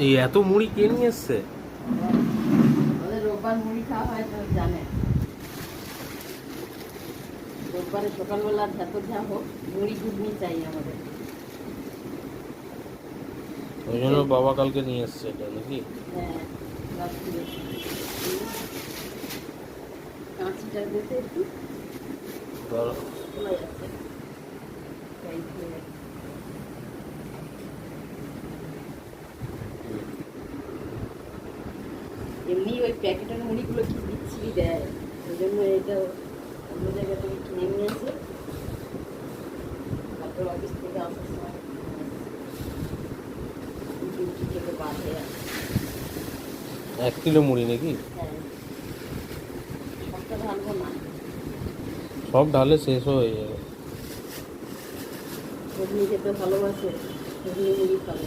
এই এত মুড়ি কে নিয়ে এসছে? ওদের রোববার মুড়ি খাওয়া হয় তো জানে। রোববারে সকালবেলা যত যা হোক মুড়ি ঘুগনি চাই আমাদের। ওই জন্য বাবা কালকে নিয়ে এসছে এটা নাকি? হ্যাঁ, রাত্রে কাঁচিটা দিতে একটু খোলা যাচ্ছে। তাই দিয়ে এমনি ওই প্যাকেটের মুড়িগুলো কি বিচ্ছিরি দেয়, ওই জন্য এটা অন্য জায়গা থেকে কিনে নিয়ে আসে। তারপর অফিস থেকে আসার সময় ডিউটি থেকে বাঁধে আসে। 1 কিলো মুড়ি নাকি? হ্যাঁ, সবটা ঢালবো না। সব ঢালে শেষ হয়ে যাবে। ঘুগনি খেতে ভালোবাসে, ঘুগনি মুড়ি খাবে।